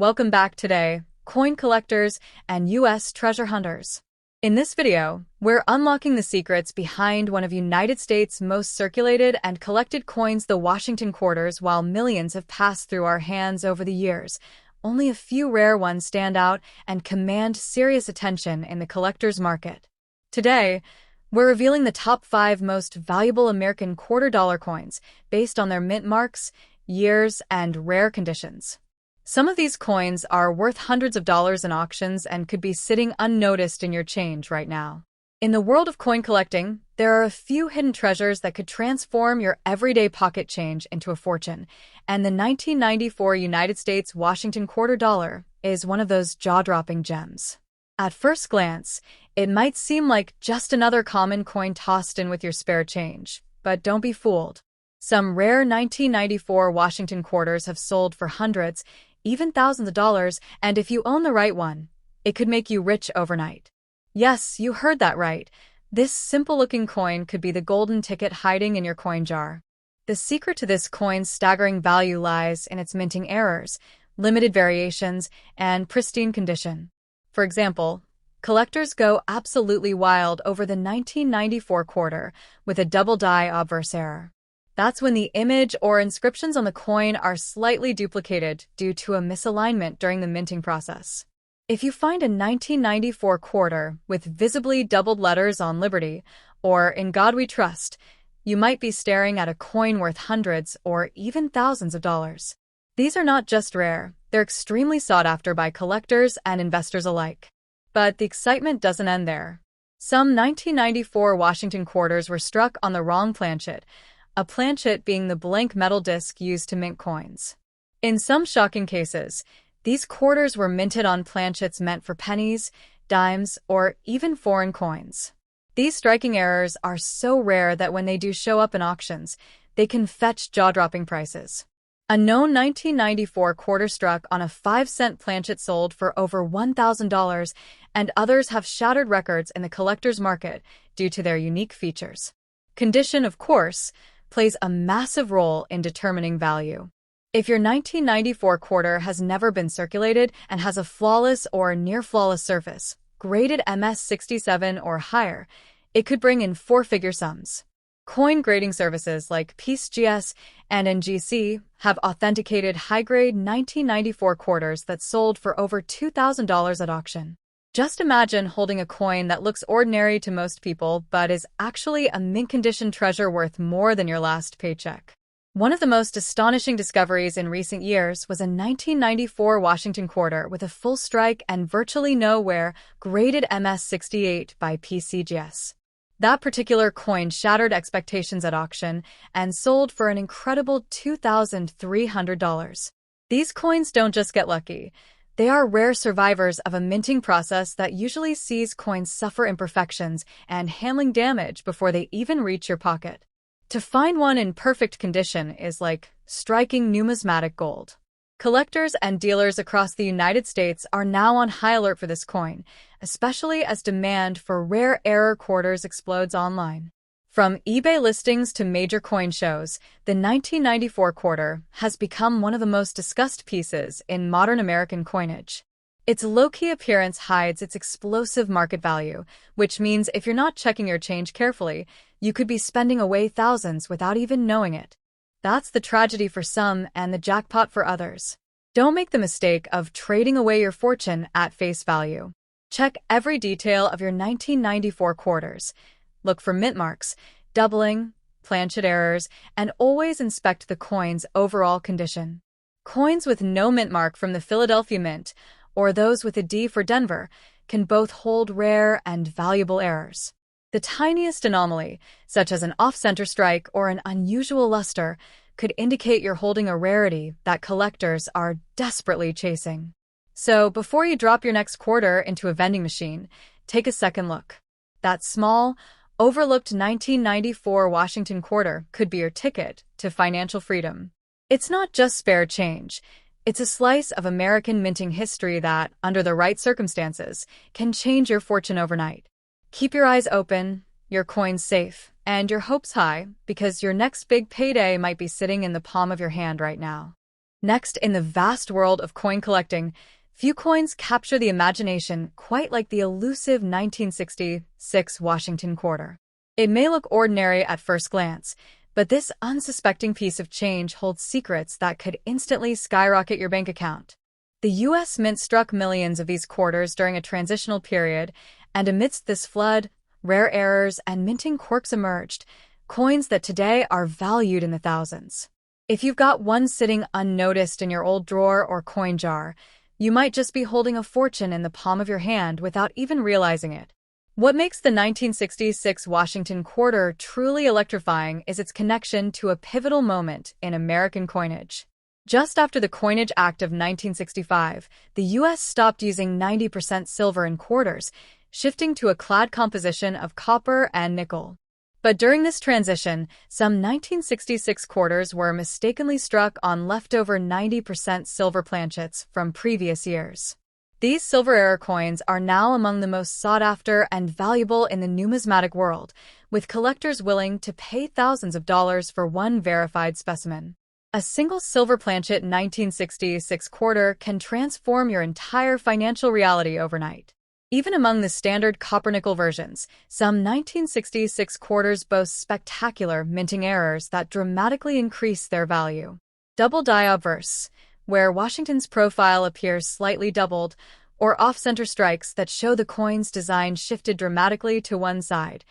Welcome back today, coin collectors and US treasure hunters. In this video, we're unlocking the secrets behind one of United States' most circulated and collected coins, the Washington quarters. While millions have passed through our hands over the years, only a few rare ones stand out and command serious attention in the collector's market. Today, we're revealing the top 5 most valuable American quarter-dollar coins based on their mint marks, years, and rare conditions. Some of these coins are worth hundreds of dollars in auctions and could be sitting unnoticed in your change right now. In the world of coin collecting, there are a few hidden treasures that could transform your everyday pocket change into a fortune, and the 1994 United States Washington quarter dollar is one of those jaw-dropping gems. At first glance, it might seem like just another common coin tossed in with your spare change, but don't be fooled. Some rare 1994 Washington quarters have sold for hundreds, even thousands of dollars, and if you own the right one, it could make you rich overnight. Yes, you heard that right. This simple-looking coin could be the golden ticket hiding in your coin jar. The secret to this coin's staggering value lies in its minting errors, limited variations, and pristine condition. For example, collectors go absolutely wild over the 1994 quarter with a double die obverse error. That's when the image or inscriptions on the coin are slightly duplicated due to a misalignment during the minting process. If you find a 1994 quarter with visibly doubled letters on Liberty or In God We Trust, you might be staring at a coin worth hundreds or even thousands of dollars. These are not just rare, they're extremely sought after by collectors and investors alike. But the excitement doesn't end there. Some 1994 Washington quarters were struck on the wrong planchet, a planchet being the blank metal disc used to mint coins. In some shocking cases, these quarters were minted on planchets meant for pennies, dimes, or even foreign coins. These striking errors are so rare that when they do show up in auctions, they can fetch jaw-dropping prices. A known 1994 quarter struck on a 5-cent planchet sold for over $1,000, and others have shattered records in the collector's market due to their unique features. Condition, of course, plays a massive role in determining value. If your 1994 quarter has never been circulated and has a flawless or near-flawless surface, graded MS67 or higher, it could bring in 4-figure sums. Coin grading services like PCGS and NGC have authenticated high-grade 1994 quarters that sold for over $2,000 at auction. Just imagine holding a coin that looks ordinary to most people but is actually a mint-condition treasure worth more than your last paycheck. One of the most astonishing discoveries in recent years was a 1994 Washington quarter with a full strike and virtually no wear, graded MS68 by PCGS. That particular coin shattered expectations at auction and sold for an incredible $2,300. These coins don't just get lucky. They are rare survivors of a minting process that usually sees coins suffer imperfections and handling damage before they even reach your pocket. To find one in perfect condition is like striking numismatic gold. Collectors and dealers across the United States are now on high alert for this coin, especially as demand for rare error quarters explodes online. From eBay listings to major coin shows, the 1994 quarter has become one of the most discussed pieces in modern American coinage. Its low-key appearance hides its explosive market value, which means if you're not checking your change carefully, you could be spending away thousands without even knowing it. That's the tragedy for some and the jackpot for others. Don't make the mistake of trading away your fortune at face value. Check every detail of your 1994 quarters. Look for mint marks, doubling, planchet errors, and always inspect the coin's overall condition. Coins with no mint mark from the Philadelphia Mint, or those with a D for Denver, can both hold rare and valuable errors. The tiniest anomaly, such as an off-center strike or an unusual luster, could indicate you're holding a rarity that collectors are desperately chasing. So, before you drop your next quarter into a vending machine, take a second look. That small, overlooked 1994 Washington quarter could be your ticket to financial freedom. It's not just spare change. It's a slice of American minting history that, under the right circumstances, can change your fortune overnight. Keep your eyes open, your coins safe, and your hopes high, because your next big payday might be sitting in the palm of your hand right now. Next, in the vast world of coin collecting, few coins capture the imagination quite like the elusive 1966 Washington quarter. It may look ordinary at first glance, but this unsuspecting piece of change holds secrets that could instantly skyrocket your bank account. The U.S. Mint struck millions of these quarters during a transitional period, and amidst this flood, rare errors and minting quirks emerged, coins that today are valued in the thousands. If you've got one sitting unnoticed in your old drawer or coin jar, you might just be holding a fortune in the palm of your hand without even realizing it. What makes the 1966 Washington quarter truly electrifying is its connection to a pivotal moment in American coinage. Just after the Coinage Act of 1965, the U.S. stopped using 90% silver in quarters, shifting to a clad composition of copper and nickel. But during this transition, some 1966 quarters were mistakenly struck on leftover 90% silver planchets from previous years. These silver-era coins are now among the most sought-after and valuable in the numismatic world, with collectors willing to pay thousands of dollars for one verified specimen. A single silver planchet 1966 quarter can transform your entire financial reality overnight. Even among the standard copper-nickel versions, some 1966 quarters boast spectacular minting errors that dramatically increase their value. Double die obverse, where Washington's profile appears slightly doubled, or off-center strikes that show the coin's design shifted dramatically to one side.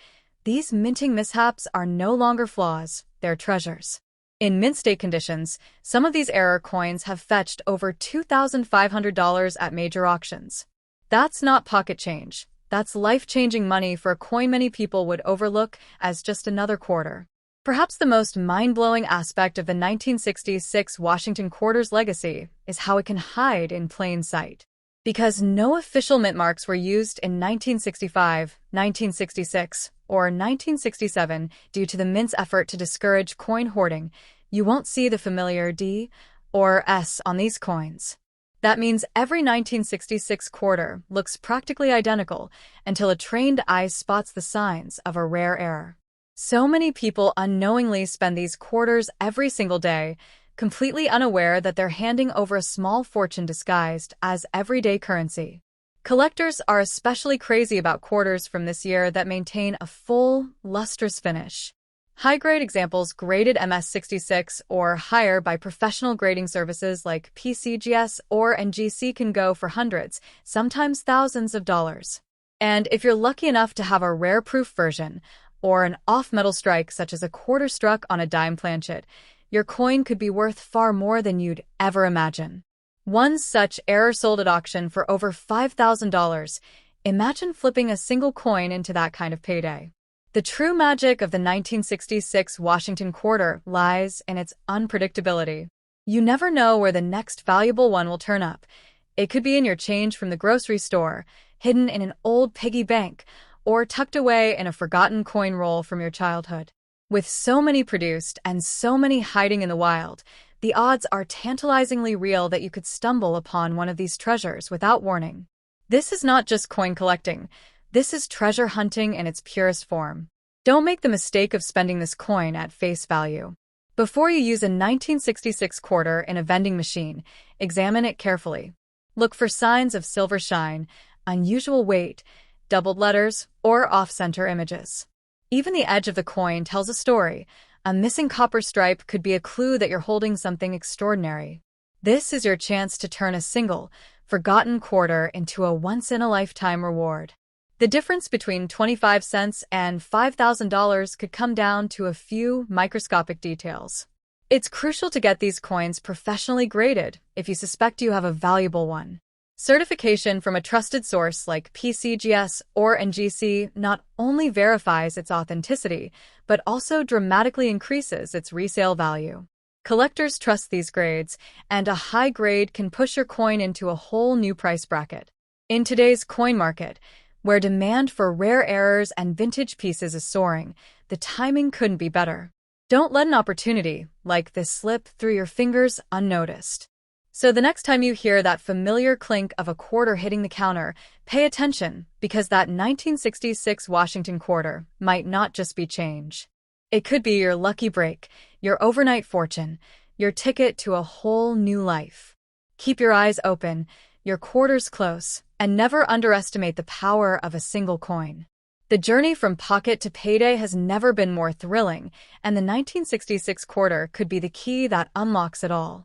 These minting mishaps are no longer flaws, they're treasures. In mint state conditions, some of these error coins have fetched over $2,500 at major auctions. That's not pocket change. That's life-changing money for a coin many people would overlook as just another quarter. Perhaps the most mind-blowing aspect of the 1966 Washington quarter's legacy is how it can hide in plain sight. Because no official mint marks were used in 1965, 1966, or 1967 due to the mint's effort to discourage coin hoarding, you won't see the familiar D or S on these coins. That means every 1966 quarter looks practically identical until a trained eye spots the signs of a rare error. So many people unknowingly spend these quarters every single day, completely unaware that they're handing over a small fortune disguised as everyday currency. Collectors are especially crazy about quarters from this year that maintain a full, lustrous finish. High-grade examples graded MS66 or higher by professional grading services like PCGS or NGC can go for hundreds, sometimes thousands of dollars. And if you're lucky enough to have a rare proof version, or an off-metal strike such as a quarter struck on a dime planchet, your coin could be worth far more than you'd ever imagine. One such error sold at auction for over $5,000. Imagine flipping a single coin into that kind of payday. The true magic of the 1966 Washington quarter lies in its unpredictability. You never know where the next valuable one will turn up. It could be in your change from the grocery store, hidden in an old piggy bank, or tucked away in a forgotten coin roll from your childhood. With so many produced and so many hiding in the wild, the odds are tantalizingly real that you could stumble upon one of these treasures without warning. This is not just coin collecting. This is treasure hunting in its purest form. Don't make the mistake of spending this coin at face value. Before you use a 1966 quarter in a vending machine, examine it carefully. Look for signs of silver shine, unusual weight, doubled letters, or off-center images. Even the edge of the coin tells a story. A missing copper stripe could be a clue that you're holding something extraordinary. This is your chance to turn a single, forgotten quarter into a once-in-a-lifetime reward. The difference between 25 cents and $5,000 could come down to a few microscopic details. It's crucial to get these coins professionally graded if you suspect you have a valuable one. Certification from a trusted source like PCGS or NGC not only verifies its authenticity, but also dramatically increases its resale value. Collectors trust these grades, and a high grade can push your coin into a whole new price bracket. In today's coin market, where demand for rare errors and vintage pieces is soaring, the timing couldn't be better. Don't let an opportunity like this slip through your fingers unnoticed. So the next time you hear that familiar clink of a quarter hitting the counter, pay attention, because that 1966 Washington quarter might not just be change. It could be your lucky break, your overnight fortune, your ticket to a whole new life. Keep your eyes open, your quarters close, and never underestimate the power of a single coin. The journey from pocket to payday has never been more thrilling, and the 1966 quarter could be the key that unlocks it all.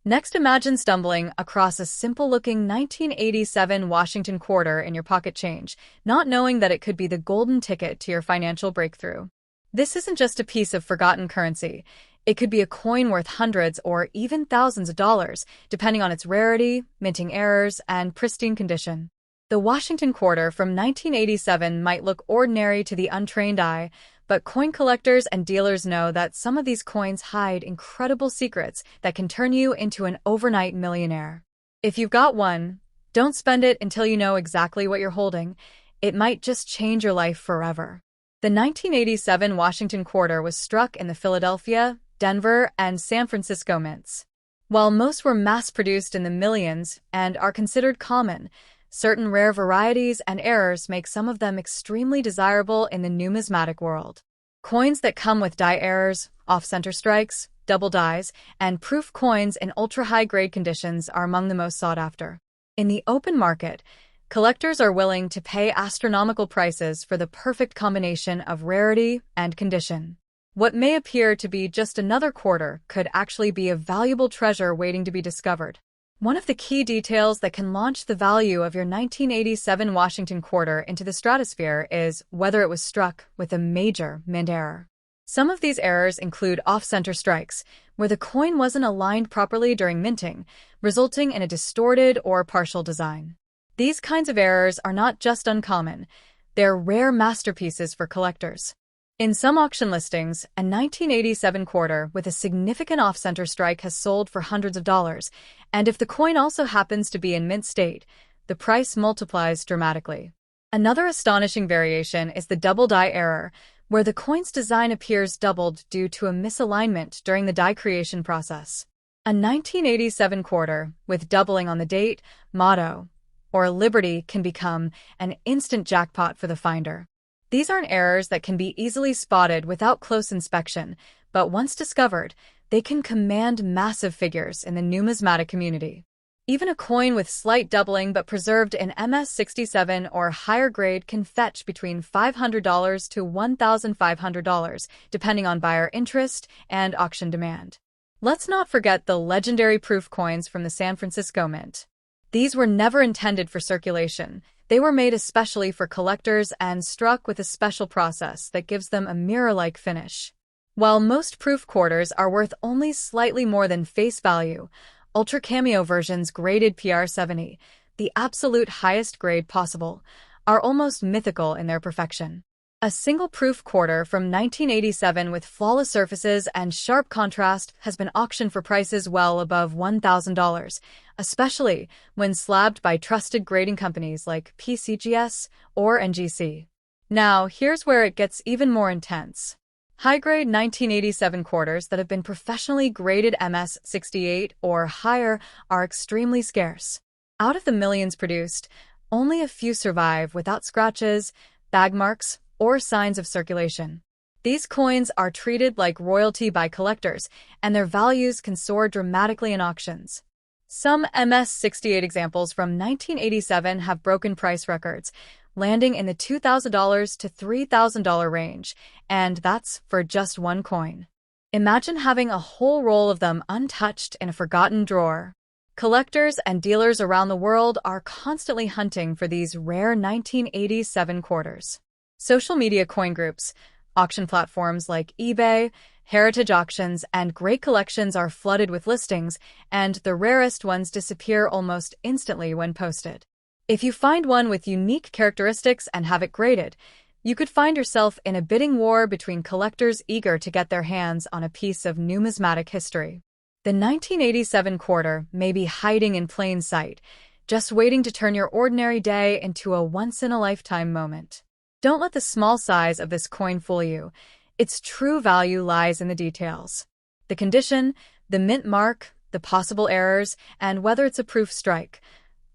Next, imagine stumbling across a simple-looking 1987 Washington quarter in your pocket change, not knowing that it could be the golden ticket to your financial breakthrough. This isn't just a piece of forgotten currency. It could be a coin worth hundreds or even thousands of dollars, depending on its rarity, minting errors, and pristine condition. The Washington quarter from 1987 might look ordinary to the untrained eye, but coin collectors and dealers know that some of these coins hide incredible secrets that can turn you into an overnight millionaire. If you've got one, don't spend it until you know exactly what you're holding. It might just change your life forever. The 1987 Washington quarter was struck in the Philadelphia, Denver, and San Francisco mints. While most were mass-produced in the millions and are considered common, certain rare varieties and errors make some of them extremely desirable in the numismatic world. Coins that come with die errors, off-center strikes, double dies, and proof coins in ultra-high-grade conditions are among the most sought after. In the open market, collectors are willing to pay astronomical prices for the perfect combination of rarity and condition. What may appear to be just another quarter could actually be a valuable treasure waiting to be discovered. One of the key details that can launch the value of your 1987 Washington quarter into the stratosphere is whether it was struck with a major mint error. Some of these errors include off-center strikes, where the coin wasn't aligned properly during minting, resulting in a distorted or partial design. These kinds of errors are not just uncommon, they're rare masterpieces for collectors. In some auction listings, a 1987 quarter with a significant off-center strike has sold for hundreds of dollars, and if the coin also happens to be in mint state, the price multiplies dramatically. Another astonishing variation is the double die error, where the coin's design appears doubled due to a misalignment during the die creation process. A 1987 quarter with doubling on the date, motto, or liberty can become an instant jackpot for the finder. These aren't errors that can be easily spotted without close inspection, but once discovered, they can command massive figures in the numismatic community. Even a coin with slight doubling but preserved in MS-67 or higher grade can fetch between $500 to $1,500, depending on buyer interest and auction demand. Let's not forget the legendary proof coins from the San Francisco Mint. These were never intended for circulation. They were made especially for collectors and struck with a special process that gives them a mirror-like finish. While most proof quarters are worth only slightly more than face value, Ultra Cameo versions graded PR70, the absolute highest grade possible, are almost mythical in their perfection. A single proof quarter from 1987 with flawless surfaces and sharp contrast has been auctioned for prices well above $1,000, especially when slabbed by trusted grading companies like PCGS or NGC. Now, here's where it gets even more intense. High-grade 1987 quarters that have been professionally graded MS-68 or higher are extremely scarce. Out of the millions produced, only a few survive without scratches, bag marks, or signs of circulation. These coins are treated like royalty by collectors, and their values can soar dramatically in auctions. Some MS-68 examples from 1987 have broken price records, landing in the $2,000 to $3,000 range, and that's for just one coin. Imagine having a whole roll of them untouched in a forgotten drawer. Collectors and dealers around the world are constantly hunting for these rare 1987 quarters. Social media coin groups, auction platforms like eBay, heritage auctions, and great collections are flooded with listings, and the rarest ones disappear almost instantly when posted. If you find one with unique characteristics and have it graded, you could find yourself in a bidding war between collectors eager to get their hands on a piece of numismatic history. The 1987 quarter may be hiding in plain sight, just waiting to turn your ordinary day into a once-in-a-lifetime moment. Don't let the small size of this coin fool you. Its true value lies in the details. The condition, the mint mark, the possible errors, and whether it's a proof strike.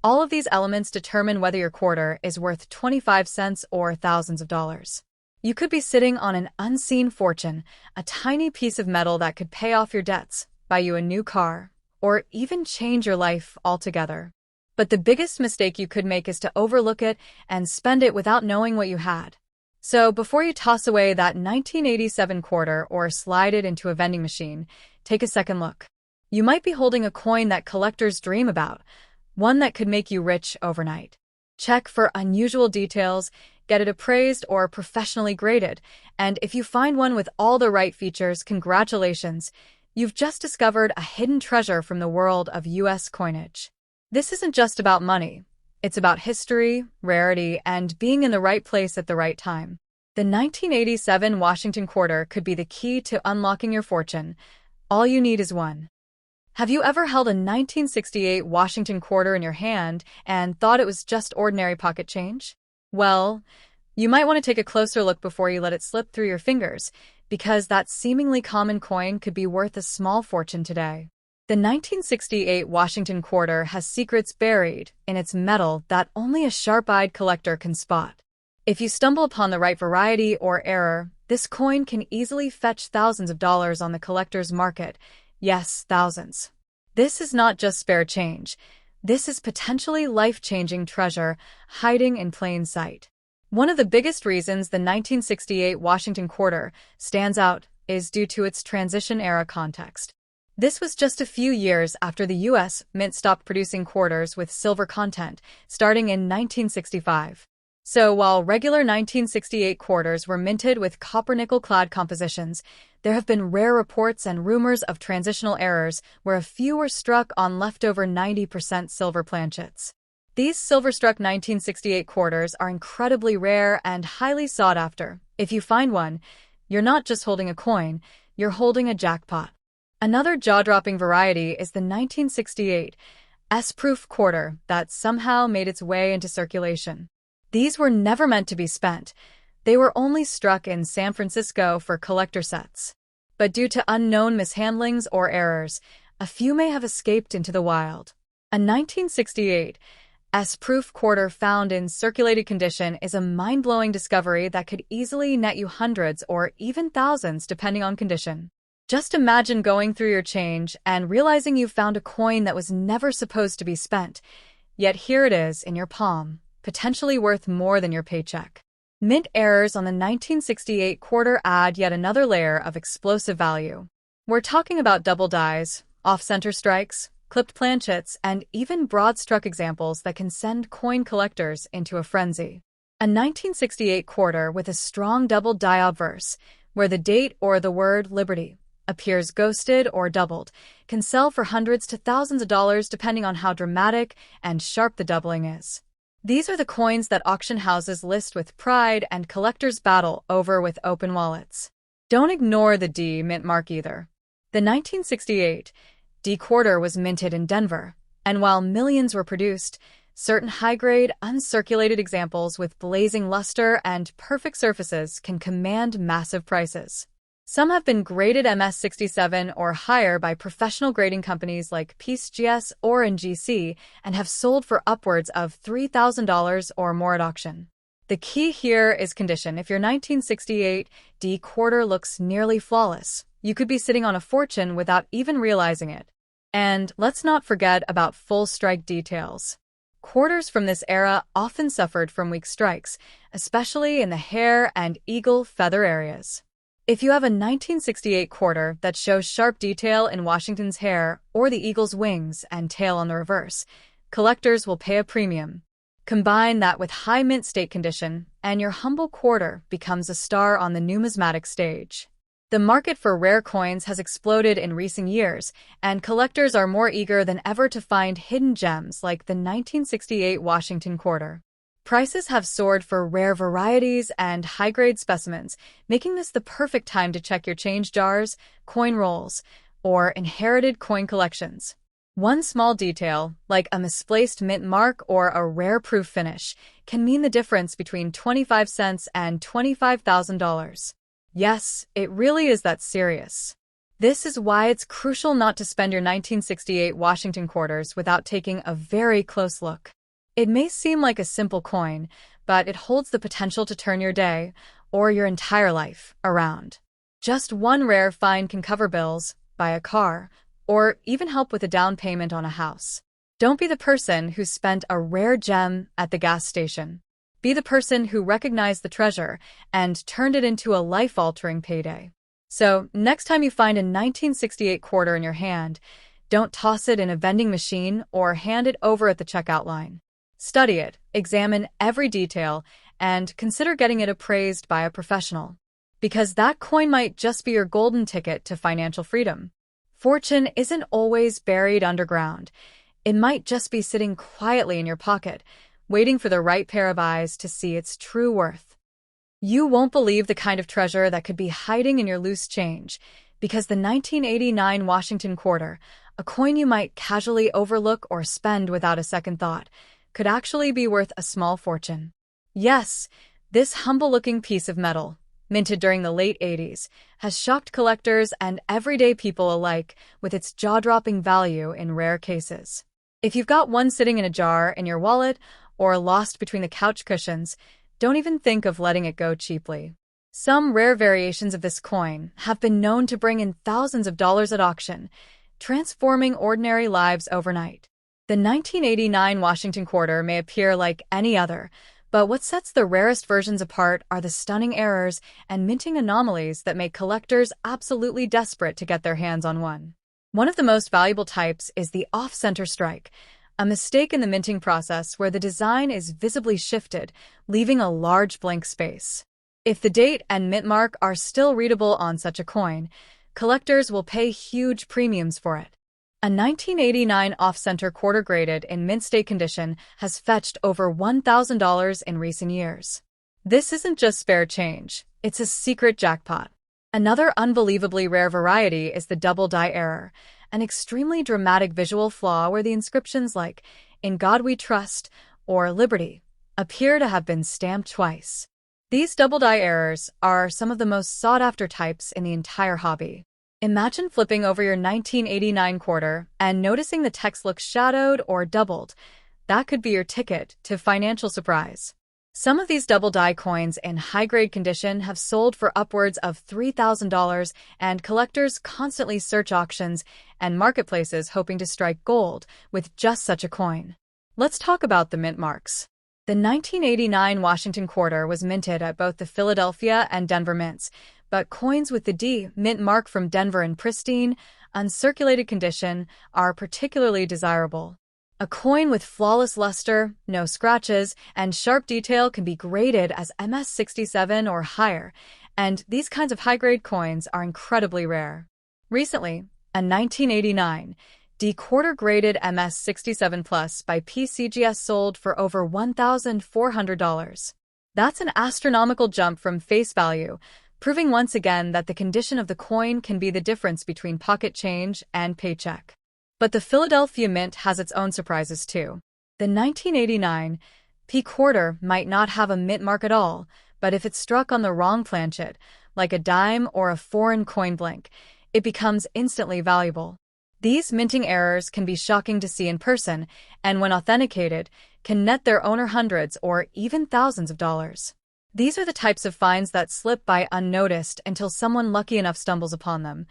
All of these elements determine whether your quarter is worth 25 cents or thousands of dollars. You could be sitting on an unseen fortune, a tiny piece of metal that could pay off your debts, buy you a new car, or even change your life altogether. But the biggest mistake you could make is to overlook it and spend it without knowing what you had. So before you toss away that 1987 quarter or slide it into a vending machine, take a second look. You might be holding a coin that collectors dream about, one that could make you rich overnight. Check for unusual details, get it appraised or professionally graded, and if you find one with all the right features, congratulations, you've just discovered a hidden treasure from the world of US coinage. This isn't just about money. It's about history, rarity, and being in the right place at the right time. The 1987 Washington quarter could be the key to unlocking your fortune. All you need is one. Have you ever held a 1968 Washington quarter in your hand and thought it was just ordinary pocket change? Well, you might want to take a closer look before you let it slip through your fingers, because that seemingly common coin could be worth a small fortune today. The 1968 Washington quarter has secrets buried in its metal that only a sharp-eyed collector can spot. If you stumble upon the right variety or error, this coin can easily fetch thousands of dollars on the collector's market. Yes, thousands. This is not just spare change. This is potentially life-changing treasure hiding in plain sight. One of the biggest reasons the 1968 Washington quarter stands out is due to its transition-era context. This was just a few years after the U.S. Mint stopped producing quarters with silver content, starting in 1965. So while regular 1968 quarters were minted with copper-nickel-clad compositions, there have been rare reports and rumors of transitional errors where a few were struck on leftover 90% silver planchets. These silver-struck 1968 quarters are incredibly rare and highly sought after. If you find one, you're not just holding a coin, you're holding a jackpot. Another jaw-dropping variety is the 1968 S-proof quarter that somehow made its way into circulation. These were never meant to be spent. They were only struck in San Francisco for collector sets. But due to unknown mishandlings or errors, a few may have escaped into the wild. A 1968 S-proof quarter found in circulated condition is a mind-blowing discovery that could easily net you hundreds or even thousands depending on condition. Just imagine going through your change and realizing you found a coin that was never supposed to be spent, yet here it is in your palm, potentially worth more than your paycheck. Mint errors on the 1968 quarter add yet another layer of explosive value. We're talking about double dies, off-center strikes, clipped planchets, and even broad-struck examples that can send coin collectors into a frenzy. A 1968 quarter with a strong double die obverse, where the date or the word Liberty appears ghosted or doubled, can sell for hundreds to thousands of dollars depending on how dramatic and sharp the doubling is. These are the coins that auction houses list with pride and collectors battle over with open wallets. Don't ignore the D mint mark either. The 1968 D quarter was minted in Denver, and while millions were produced, certain high-grade, uncirculated examples with blazing luster and perfect surfaces can command massive prices. Some have been graded MS67 or higher by professional grading companies like PeaceGS or NGC and have sold for upwards of $3,000 or more at auction. The key here is condition. If your 1968 D quarter looks nearly flawless, you could be sitting on a fortune without even realizing it. And let's not forget about full strike details. Quarters from this era often suffered from weak strikes, especially in the hair and eagle feather areas. If you have a 1968 quarter that shows sharp detail in Washington's hair or the eagle's wings and tail on the reverse, collectors will pay a premium. Combine that with high mint state condition, and your humble quarter becomes a star on the numismatic stage. The market for rare coins has exploded in recent years, and collectors are more eager than ever to find hidden gems like the 1968 Washington quarter. Prices have soared for rare varieties and high-grade specimens, making this the perfect time to check your change jars, coin rolls, or inherited coin collections. One small detail, like a misplaced mint mark or a rare proof finish, can mean the difference between 25 cents and $25,000. Yes, it really is that serious. This is why it's crucial not to spend your 1968 Washington quarters without taking a very close look. It may seem like a simple coin, but it holds the potential to turn your day, or your entire life, around. Just one rare find can cover bills, buy a car, or even help with a down payment on a house. Don't be the person who spent a rare gem at the gas station. Be the person who recognized the treasure and turned it into a life-altering payday. So, next time you find a 1968 quarter in your hand, don't toss it in a vending machine or hand it over at the checkout line. Study it, examine every detail, and consider getting it appraised by a professional. Because that coin might just be your golden ticket to financial freedom. Fortune isn't always buried underground. It might just be sitting quietly in your pocket, waiting for the right pair of eyes to see its true worth. You won't believe the kind of treasure that could be hiding in your loose change, because the 1989 Washington quarter, a coin you might casually overlook or spend without a second thought, could actually be worth a small fortune. Yes, this humble-looking piece of metal, minted during the late 80s, has shocked collectors and everyday people alike with its jaw-dropping value in rare cases. If you've got one sitting in a jar in your wallet or lost between the couch cushions, don't even think of letting it go cheaply. Some rare variations of this coin have been known to bring in thousands of dollars at auction, transforming ordinary lives overnight. The 1989 Washington quarter may appear like any other, but what sets the rarest versions apart are the stunning errors and minting anomalies that make collectors absolutely desperate to get their hands on one. One of the most valuable types is the off-center strike, a mistake in the minting process where the design is visibly shifted, leaving a large blank space. If the date and mint mark are still readable on such a coin, collectors will pay huge premiums for it. A 1989 off-center quarter graded in mint state condition has fetched over $1,000 in recent years. This isn't just spare change, it's a secret jackpot. Another unbelievably rare variety is the double die error, an extremely dramatic visual flaw where the inscriptions like "In God We Trust" or "Liberty" appear to have been stamped twice. These double die errors are some of the most sought-after types in the entire hobby. Imagine flipping over your 1989 quarter and noticing the text looks shadowed or doubled. That could be your ticket to financial surprise. Some of these double die coins in high-grade condition have sold for upwards of $3,000, and collectors constantly search auctions and marketplaces hoping to strike gold with just such a coin. Let's talk about the mint marks. The 1989 Washington quarter was minted at both the Philadelphia and Denver mints, but coins with the D mint mark from Denver in pristine, uncirculated condition are particularly desirable. A coin with flawless luster, no scratches, and sharp detail can be graded as MS67 or higher, and these kinds of high-grade coins are incredibly rare. Recently, a 1989 D quarter graded MS67 Plus by PCGS sold for over $1,400. That's an astronomical jump from face value, proving once again that the condition of the coin can be the difference between pocket change and paycheck. But the Philadelphia Mint has its own surprises too. The 1989 P quarter might not have a mint mark at all, but if it's struck on the wrong planchet, like a dime or a foreign coin blank, it becomes instantly valuable. These minting errors can be shocking to see in person, and when authenticated, can net their owner hundreds or even thousands of dollars. These are the types of finds that slip by unnoticed until someone lucky enough stumbles upon them.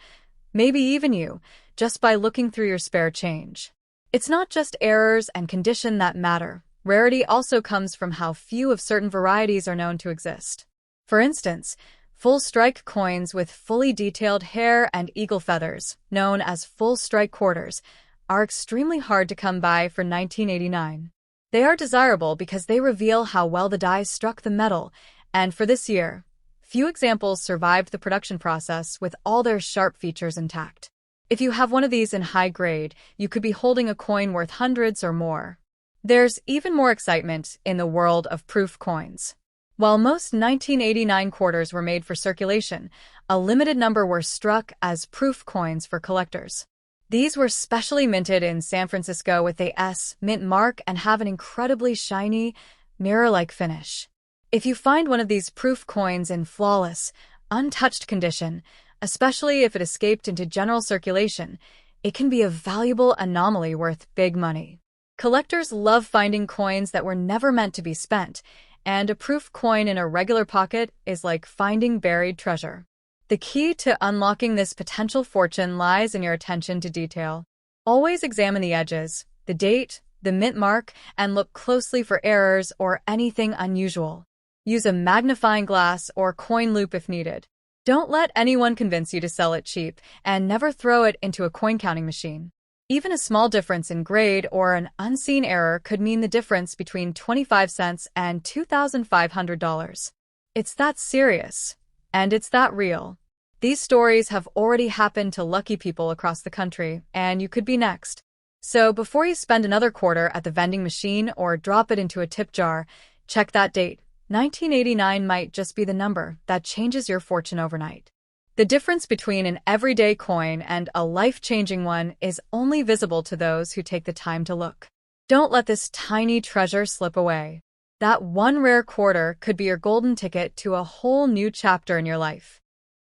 Maybe even you, just by looking through your spare change. It's not just errors and condition that matter. Rarity also comes from how few of certain varieties are known to exist. For instance, full strike coins with fully detailed hair and eagle feathers, known as full strike quarters, are extremely hard to come by for 1989. They are desirable because they reveal how well the die struck the metal, and for this year, few examples survived the production process with all their sharp features intact. If you have one of these in high grade, you could be holding a coin worth hundreds or more. There's even more excitement in the world of proof coins. While most 1989 quarters were made for circulation, a limited number were struck as proof coins for collectors. These were specially minted in San Francisco with the S mint mark and have an incredibly shiny, mirror-like finish. If you find one of these proof coins in flawless, untouched condition, especially if it escaped into general circulation, it can be a valuable anomaly worth big money. Collectors love finding coins that were never meant to be spent, and a proof coin in a regular pocket is like finding buried treasure. The key to unlocking this potential fortune lies in your attention to detail. Always examine the edges, the date, the mint mark, and look closely for errors or anything unusual. Use a magnifying glass or coin loop if needed. Don't let anyone convince you to sell it cheap, and never throw it into a coin counting machine. Even a small difference in grade or an unseen error could mean the difference between 25 cents and $2,500. It's that serious, and it's that real. These stories have already happened to lucky people across the country, and you could be next. So before you spend another quarter at the vending machine or drop it into a tip jar, check that date. 1989 might just be the number that changes your fortune overnight. The difference between an everyday coin and a life-changing one is only visible to those who take the time to look. Don't let this tiny treasure slip away. That one rare quarter could be your golden ticket to a whole new chapter in your life.